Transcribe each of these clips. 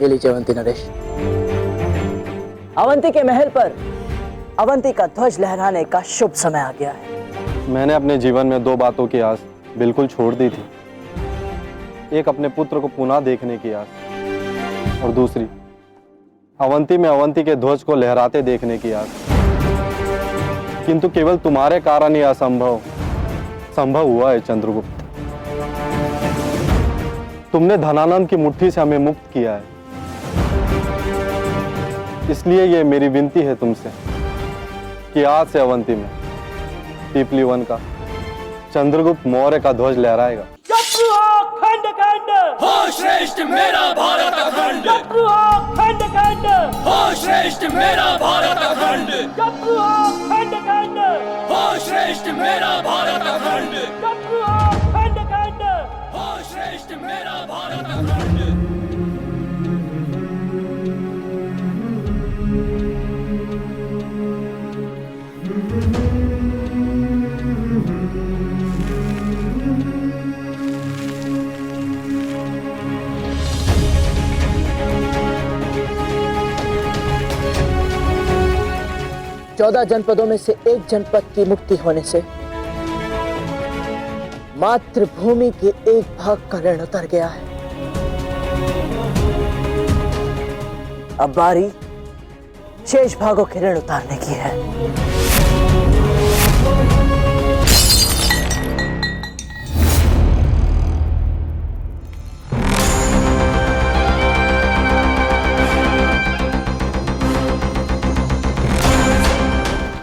ये लीजिए अवंती नरेश। अवंती के महल पर अवंती का ध्वज लहराने का शुभ समय आ गया है। मैंने अपने जीवन में दो बातों की आस बिल्कुल छोड़ दी थी। एक अपने पुत्र को पुनः देखने की आस, और दूसरी अवंती में अवंती के ध्वज को लहराते देखने की आस। किंतु केवल तुम्हारे कारण यह संभव हुआ है चंद्रगुप्त। तुमने धनानंद की मुट्ठी से हमें मुक्त किया है, इसलिए ये मेरी विनती है तुमसे कि आज से अवंती में पीपली वन का चंद्रगुप्त मौर्य का ध्वज लहराएगा। शत्रु हो खंड खंड, हो श्रेष्ठ मेरा भारत अखंड। शत्रु हो खंड खंड, हो श्रेष्ठ मेरा भारत अखंड। शत्रु हो खंड खंड, हो श्रेष्ठ मेरा भारत अखंड। शत्रु हो खंड खंड, हो श्रेष्ठ मेरा भारत अखंड। चौदह जनपदों में से एक जनपद की मुक्ति होने से मातृभूमि के एक भाग का ऋण उतर गया है। अब बारी शेष भागों के ऋण उतारने की है।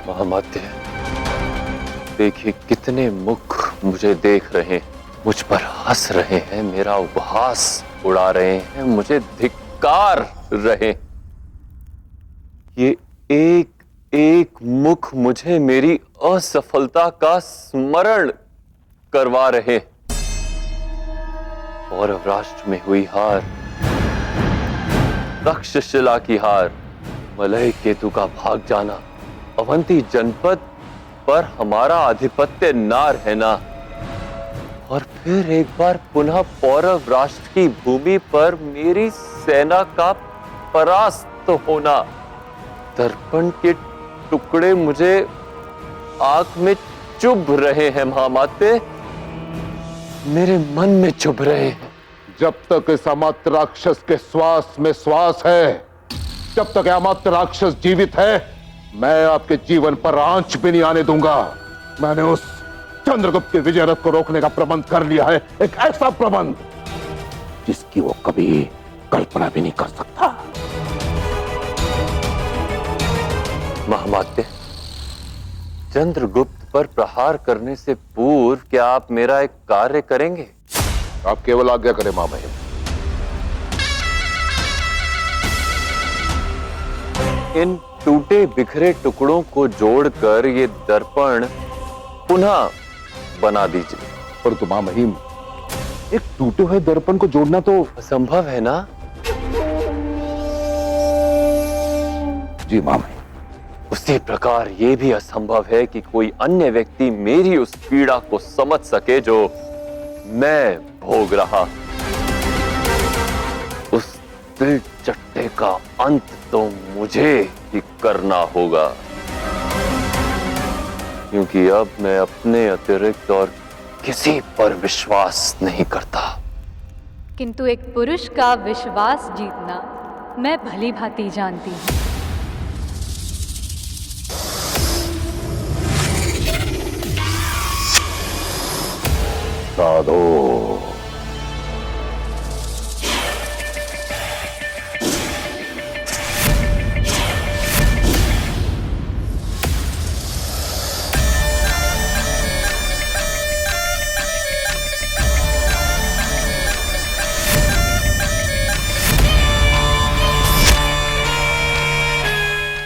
महामात्य, देखिए कितने मुख मुझे देख रहे हैं, मुझ पर हंस रहे हैं, मेरा उपहास उड़ा रहे हैं, मुझे धिक्कार रहे। ये एक एक मुख मुझे मेरी असफलता का स्मरण करवा रहे। पौरव राष्ट्र में हुई हार, तक्षशिला की हार, मलय केतु का भाग जाना, अवंती जनपद पर हमारा आधिपत्य ना रहना, और फिर एक बार पुनः पौरव राष्ट्र की भूमि पर मेरी सेना का परास्त होना। दर्पण के टुकड़े मुझे आंख में चुभ रहे हैं महामाते, मेरे मन में चुभ रहे हैं। जब तक इस अमात्य राक्षस के श्वास में श्वास है, जब तक अमात्य राक्षस जीवित है, मैं आपके जीवन पर आंच भी नहीं आने दूंगा। मैंने उस चंद्रगुप्त के विजय रथ को रोकने का प्रबंध कर लिया है, एक ऐसा प्रबंध जिसकी वो कभी कल्पना भी नहीं कर सकता। महामात्य, चंद्रगुप्त पर प्रहार करने से पूर्व क्या आप मेरा एक कार्य करेंगे? आप केवल आज्ञा करें महामहिम। इन टूटे बिखरे टुकड़ों को जोड़कर ये दर्पण पुनः बना दीजिए। परंतु महामहिम, एक टूटे हुए दर्पण को जोड़ना तो असंभव है ना? जी महामहिम। उसी प्रकार ये भी असंभव है कि कोई अन्य व्यक्ति मेरी उस पीड़ा को समझ सके जो मैं भोग रहा। उस दिल चट्टे का अंत तो मुझे ही करना होगा, क्योंकि अब मैं अपने अतिरिक्त और किसी पर विश्वास नहीं करता। किंतु एक पुरुष का विश्वास जीतना मैं भली भांति जानती हूँ। साधो,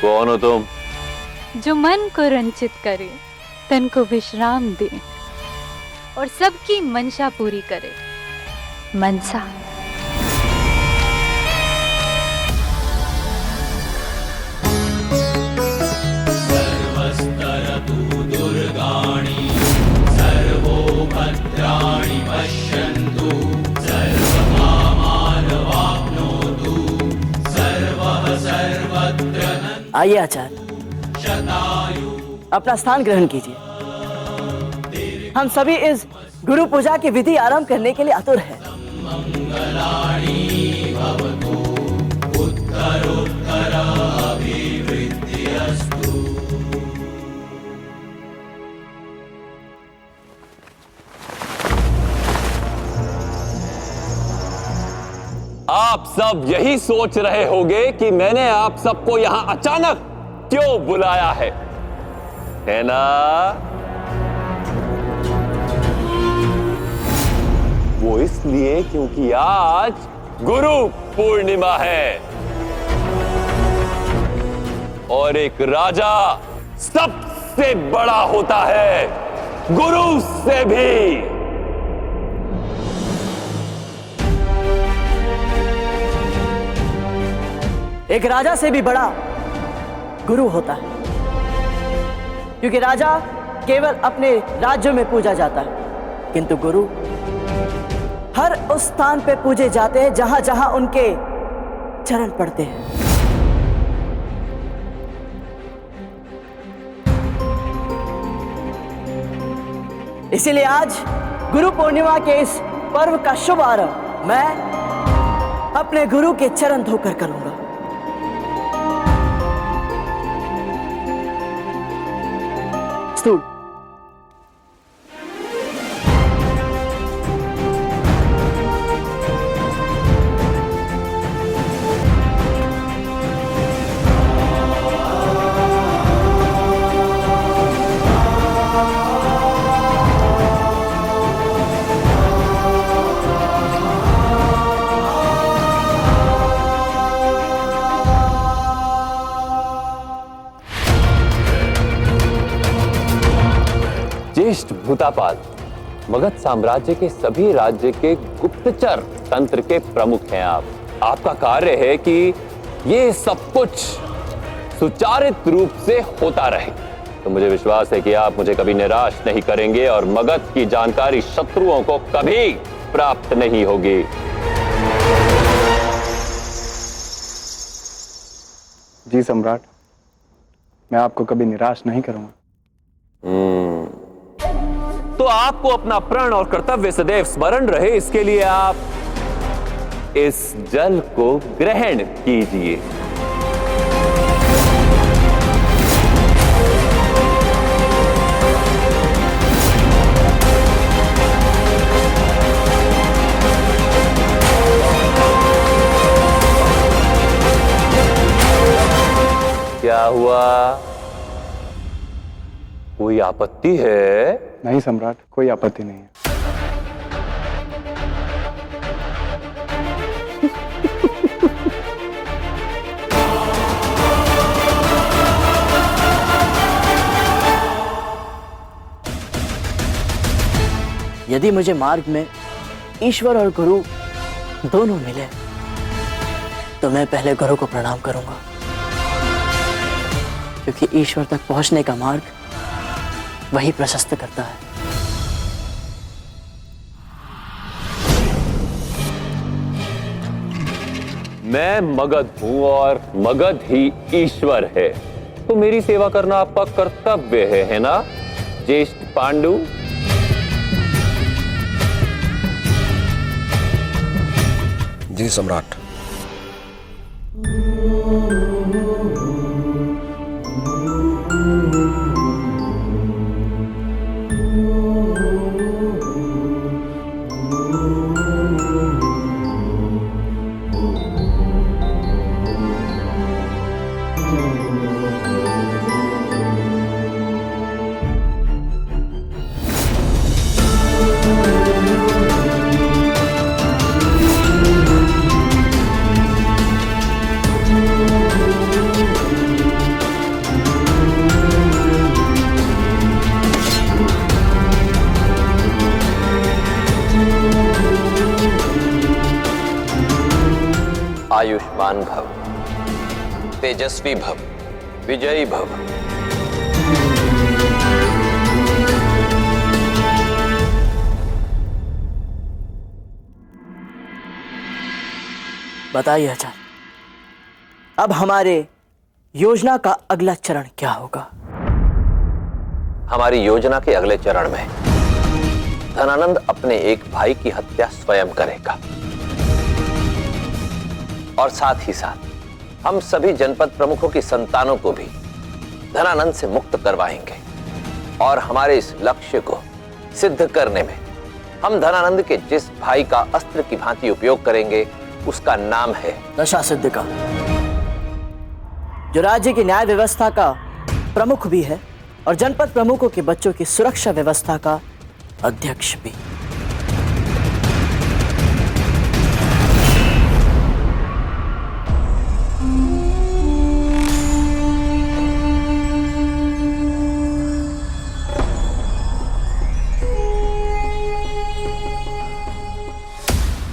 कौन हो तुम? जो मन को रंजित करे, तन को विश्राम दे और सबकी मनसा पूरी करे। मनसा। सर्वस्तरतु दुर्गाणि सर्वो भद्राणि पश्यन्तु सर्वकामानवाप्नोतु आइए आचार्य, अपना स्थान ग्रहण कीजिए। हम सभी इस गुरु पूजा की विधि आरंभ करने के लिए आतुर हैं। आप सब यही सोच रहे होंगे कि मैंने आप सबको यहां अचानक क्यों बुलाया है ना? वो इसलिए क्योंकि आज गुरु पूर्णिमा है और एक राजा सबसे बड़ा होता है गुरु से भी। एक राजा से भी बड़ा गुरु होता है, क्योंकि राजा केवल अपने राज्य में पूजा जाता है, किंतु गुरु हर उस स्थान पे पूजे जाते हैं जहां जहां उनके चरण पड़ते हैं। इसीलिए आज गुरु पूर्णिमा के इस पर्व का शुभ आरंभ मैं अपने गुरु के चरण धोकर करूंगा। स्तूल। ज्येष्ठ भूतापाल मगध साम्राज्य के सभी राज्य के गुप्तचर तंत्र के प्रमुख हैं आप। आपका कार्य है कि ये सब कुछ सुचारित रूप से होता रहे। तो मुझे विश्वास है कि आप मुझे कभी निराश नहीं करेंगे और मगध की जानकारी शत्रुओं को कभी प्राप्त नहीं होगी। जी सम्राट, मैं आपको कभी निराश नहीं करूंगा। तो आपको अपना प्रण और कर्तव्य सदैव स्मरण रहे, इसके लिए आप इस जल को ग्रहण कीजिए। क्या हुआ? कोई आपत्ति है? नहीं सम्राट, कोई आपत्ति नहीं है। यदि मुझे मार्ग में ईश्वर और गुरु दोनों मिले तो मैं पहले गुरु को प्रणाम करूंगा, क्योंकि ईश्वर तक पहुंचने का मार्ग वही प्रशस्त करता है। मैं मगध हूं और मगध ही ईश्वर है, तो मेरी सेवा करना आपका कर्तव्य है ना ज्येष्ठ पांडु? जी सम्राट। आयुष्मान भव, तेजस्वी भव, विजयी भव। बताइए आचार्य, अब हमारे योजना का अगला चरण क्या होगा? हमारी योजना के अगले चरण में धनानंद अपने एक भाई की हत्या स्वयं करेगा और साथ ही साथ हम सभी जनपद प्रमुखों की संतानों को भी धनानंद से मुक्त करवाएंगे। और हमारे इस लक्ष्य को सिद्ध करने में हम धनानंद के जिस भाई का अस्त्र की भांति उपयोग करेंगे उसका नाम है दशा सिद्ध का, जो राज्य की न्याय व्यवस्था का प्रमुख भी है और जनपद प्रमुखों के बच्चों की सुरक्षा व्यवस्था का अध्यक्ष भी।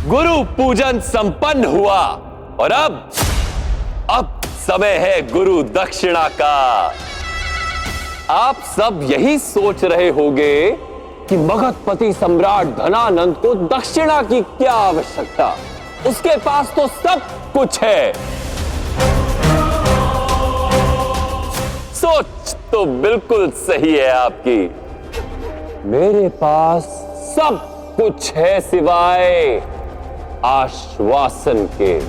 गुरु पूजन संपन्न हुआ और अब समय है गुरु दक्षिणा का। आप सब यही सोच रहे होंगे कि मगधपति सम्राट धनानंद को दक्षिणा की क्या आवश्यकता, उसके पास तो सब कुछ है। सोच तो बिल्कुल सही है आपकी, मेरे पास सब कुछ है सिवाय आश्वासन के।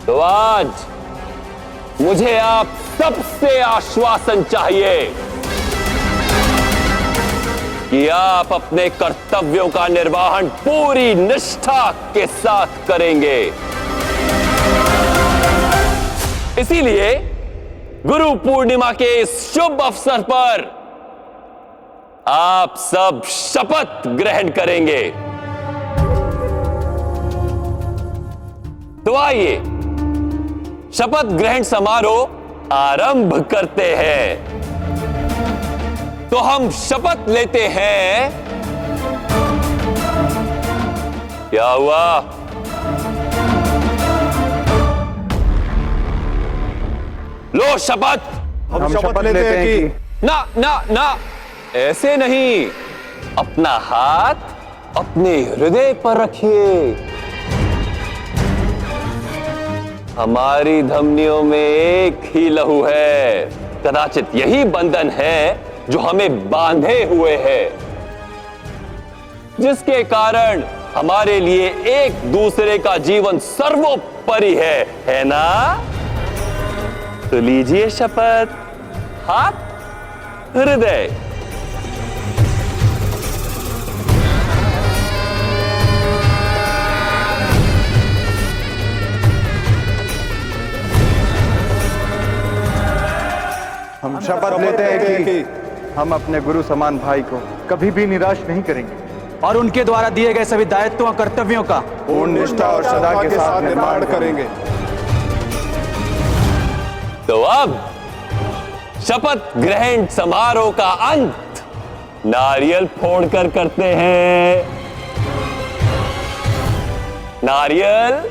तो आज मुझे आप सबसे आश्वासन चाहिए कि आप अपने कर्तव्यों का निर्वहन पूरी निष्ठा के साथ करेंगे। इसीलिए गुरु पूर्णिमा के इस शुभ अवसर पर आप सब शपथ ग्रहण करेंगे। तो आइए शपथ ग्रहण समारोह आरंभ करते हैं। तो हम शपथ लेते हैं। क्या हुआ? लो शपथ। हम शपथ लेते हैं कि ना ना ना, ऐसे नहीं। अपना हाथ अपने हृदय पर रखिए। हमारी धमनियों में एक ही लहू है, कदाचित यही बंधन है जो हमें बांधे हुए है, जिसके कारण हमारे लिए एक दूसरे का जीवन सर्वोपरि है ना? तो लीजिए शपथ। हाथ, हृदय। हम शपथ लेते हैं कि हम अपने गुरु समान भाई को कभी भी निराश नहीं करेंगे और उनके द्वारा दिए गए सभी दायित्वों और कर्तव्यों का पूर्ण निष्ठा और सदा के साथ निर्माण करेंगे। तो अब शपथ ग्रहण समारोह का अंत नारियल फोड़कर करते हैं। नारियल।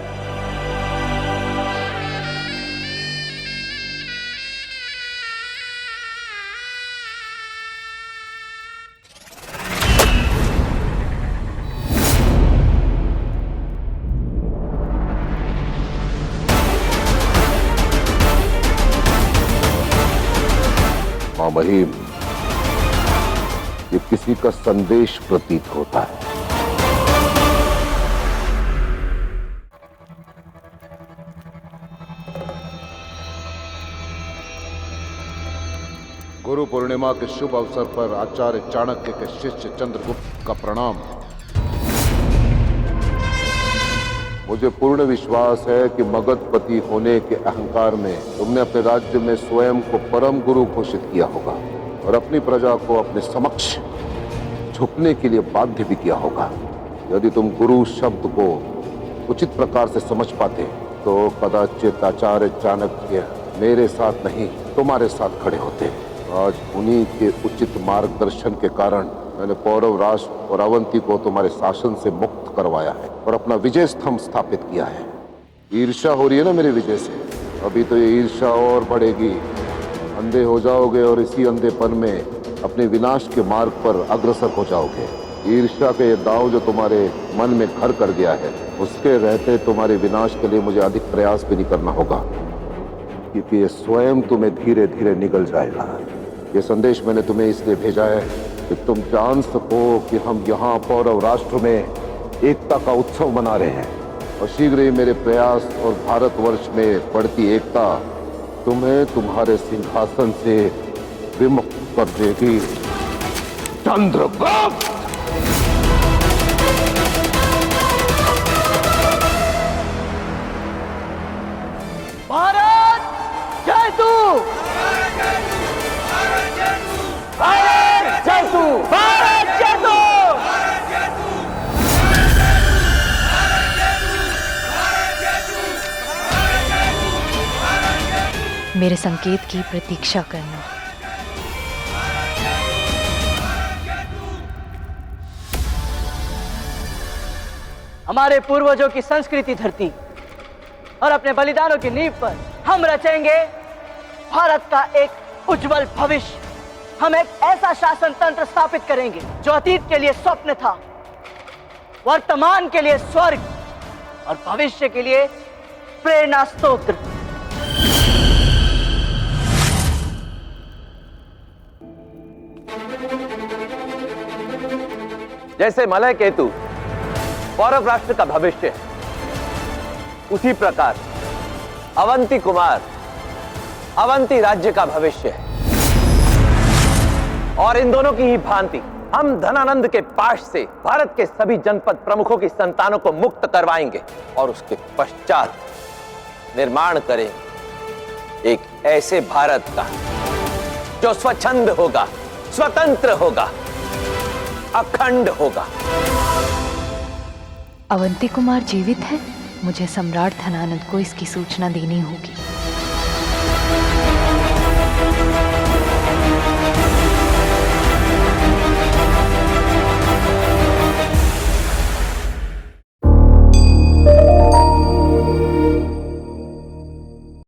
मां बहीम, ये किसी का संदेश प्रतीत होता है। गुरु पूर्णिमा के शुभ अवसर पर आचार्य चाणक्य के शिष्य चंद्रगुप्त का प्रणाम। मुझे पूर्ण विश्वास है कि मगधपति होने के अहंकार में तुमने अपने राज्य में स्वयं को परम गुरु घोषित किया होगा और अपनी प्रजा को अपने समक्ष झुकने के लिए बाध्य भी किया होगा। यदि तुम गुरु शब्द को उचित प्रकार से समझ पाते तो कदाचित आचार्य चाणक्य मेरे साथ नहीं तुम्हारे साथ खड़े होते। आज उन्हीं के उचित मार्गदर्शन के कारण मैंने पौरव राष्ट्र और अवंती को तुम्हारे शासन से मुक्त करवाया है और अपना विजय स्तंभ स्थापित किया है। ईर्ष्या हो रही है ना मेरे विजय से? अभी तो ये ईर्ष्या और बढ़ेगी। अंधे हो जाओगे और इसी अंधेपन में अपने विनाश के मार्ग पर अग्रसर हो जाओगे। ईर्ष्या के ये दांव जो तुम्हारे मन में घर कर दिया है, उसके रहते तुम्हारे विनाश के लिए मुझे अधिक प्रयास भी नहीं करना होगा, क्योंकि ये स्वयं तुम्हें धीरे धीरे निगल जाएगा। ये संदेश मैंने तुम्हें इसलिए भेजा है कि तुम जान सको कि हम यहाँ पौरव राष्ट्र में एकता का उत्सव मना रहे हैं, और शीघ्र ही मेरे प्रयास और भारतवर्ष में बढ़ती एकता तुम्हें तुम्हारे सिंहासन से विमुक्त कर देगी। चंद्रगुप्त! भारत जय तू! भारत जय तू! भारत जय तू! मेरे संकेत की प्रतीक्षा करना। हमारे पूर्वजों की संस्कृति धरती और अपने बलिदानों की नींव पर हम रचेंगे भारत का एक उज्जवल भविष्य। हम एक ऐसा शासन तंत्र स्थापित करेंगे जो अतीत के लिए स्वप्न था, वर्तमान के लिए स्वर्ग और भविष्य के लिए प्रेरणा स्तोत्र। जैसे मलय केतु पौरव राष्ट्र का भविष्य है, उसी प्रकार अवंती कुमार अवंती राज्य का भविष्य है। और इन दोनों की ही भांति हम धनानंद के पाश से भारत के सभी जनपद प्रमुखों की संतानों को मुक्त करवाएंगे और उसके पश्चात निर्माण करेंगे एक ऐसे भारत का जो स्वच्छंद होगा, स्वतंत्र होगा, अखंड होगा। अवंती कुमार जीवित है। मुझे सम्राट धनानंद को इसकी सूचना देनी होगी।